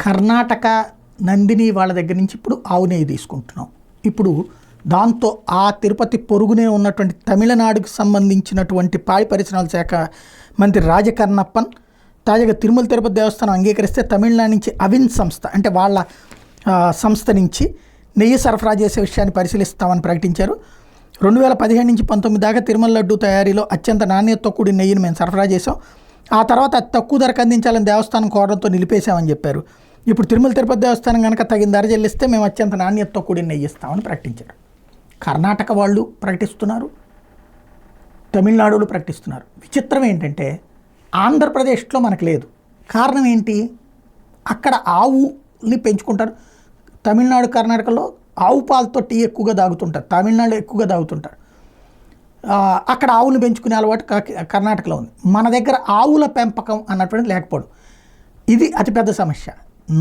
కర్ణాటక నందిని వాళ్ళ దగ్గర నుంచి ఇప్పుడు ఆవు నెయ్యి తీసుకుంటున్నాం. ఇప్పుడు దాంతో ఆ తిరుపతి పొరుగునే ఉన్నటువంటి తమిళనాడుకు సంబంధించినటువంటి పాడి పరిశ్రమల శాఖ మంత్రి రాజకర్ణప్పన్ తాజాగా తిరుమల తిరుపతి దేవస్థానం అంగీకరిస్తే తమిళనాడు నుంచి అవిన్ సంస్థ అంటే వాళ్ళ సంస్థ నుంచి నెయ్యి సరఫరా చేసే విషయాన్ని పరిశీలిస్తామని ప్రకటించారు. 2015 నుంచి 19 దాకా తిరుమల లడ్డు తయారీలో అత్యంత నాణ్యతతో కూడిన నెయ్యిని మేము సరఫరా చేసాం. ఆ తర్వాత అతి తక్కువ ధరకు అందించాలని దేవస్థానం కోరడంతో నిలిపేశామని చెప్పారు. ఇప్పుడు తిరుమల తిరుపతి దేవస్థానం కనుక తగిన ధర చెల్లిస్తే మేము అత్యంత నాణ్యతతో కూడిన నెయ్యి ఇస్తామని ప్రకటించారు. కర్ణాటక వాళ్ళు ప్రకటిస్తున్నారు, తమిళనాడులో ప్రకటిస్తున్నారు. విచిత్రం ఏంటంటే ఆంధ్రప్రదేశ్లో మనకు లేదు. కారణం ఏంటి? అక్కడ ఆవుని పెంచుకుంటారు. తమిళనాడు కర్ణాటకలో ఆవు పాలతో టీ ఎక్కువగా తాగుతుంటారు, తమిళనాడులో ఎక్కువగా తాగుతుంటారు. అక్కడ ఆవులను పెంచుకునే అలవాటు కర్ణాటకలో ఉంది. మన దగ్గర ఆవుల పెంపకం అన్నటువంటిది లేకపోవడం ఇది అతిపెద్ద సమస్య.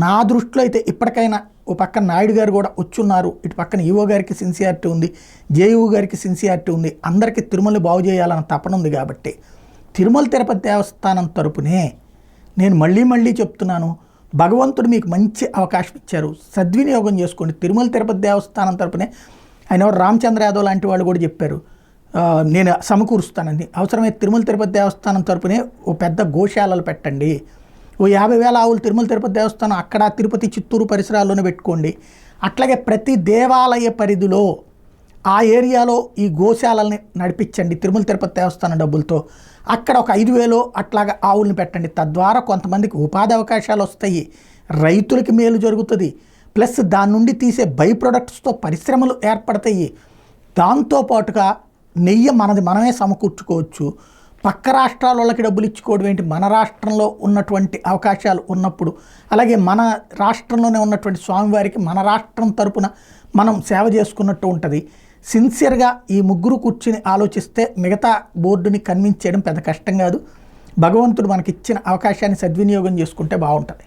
నా దృష్టిలో అయితే ఇప్పటికైనా ఓ పక్కన నాయుడు గారు కూడా వచ్చున్నారు, ఇటు పక్కన ఈవో గారికి సిన్సియారిటీ ఉంది, జేఈఓ గారికి సిన్సియారిటీ ఉంది, అందరికీ తిరుమలని బాగు చేయాలన్న తపన ఉంది. కాబట్టి తిరుమల తిరుపతి దేవస్థానం తరపునే నేను మళ్ళీ చెప్తున్నాను, భగవంతుడు మీకు మంచి అవకాశం ఇచ్చారు, సద్వినియోగం చేసుకోండి. తిరుమల తిరుపతి దేవస్థానం తరపునే ఆయన రామచంద్ర యాదవ్ లాంటి వాళ్ళు కూడా చెప్పారు, నేను సమకూరుస్తానని. అవసరమైతే తిరుమల తిరుపతి దేవస్థానం తరపునే ఓ పెద్ద గోశాలలు పెట్టండి, ఓ 50,000 ఆవులు తిరుమల తిరుపతి దేవస్థానం అక్కడ తిరుపతి చిత్తూరు పరిసరాల్లోనే పెట్టుకోండి. అట్లాగే ప్రతి దేవాలయ పరిధిలో ఆ ఏరియాలో ఈ గోశాలని నడిపించండి తిరుమల తిరుపతి దేవస్థానం డబ్బులతో. అక్కడ ఒక 5,000 అట్లాగా ఆవుల్ని పెట్టండి. తద్వారా కొంతమందికి ఉపాధి అవకాశాలు వస్తాయి, రైతులకి మేలు జరుగుతుంది, ప్లస్ దాని నుండి తీసే బై ప్రొడక్ట్స్తో పరిశ్రమలు ఏర్పడతాయి. దాంతోపాటుగా నెయ్యి మనది మనమే సమకూర్చుకోవచ్చు. పక్క రాష్ట్రాల వాళ్ళకి డబ్బులు ఇచ్చుకోవడం ఏంటి, మన రాష్ట్రంలో ఉన్నటువంటి అవకాశాలు ఉన్నప్పుడు, అలాగే మన రాష్ట్రంలోనే ఉన్నటువంటి స్వామివారికి మన రాష్ట్రం తరపున మనం సేవ చేసుకున్నట్టు ఉంటుంది. సిన్సియర్గా ఈ ముగ్గురు కూర్చుని ఆలోచిస్తే మిగతా బోర్డుని కన్విన్స్ చేయడం పెద్ద కష్టం కాదు. భగవంతుడు మనకిచ్చిన అవకాశాన్ని సద్వినియోగం చేసుకుంటే బాగుంటుంది.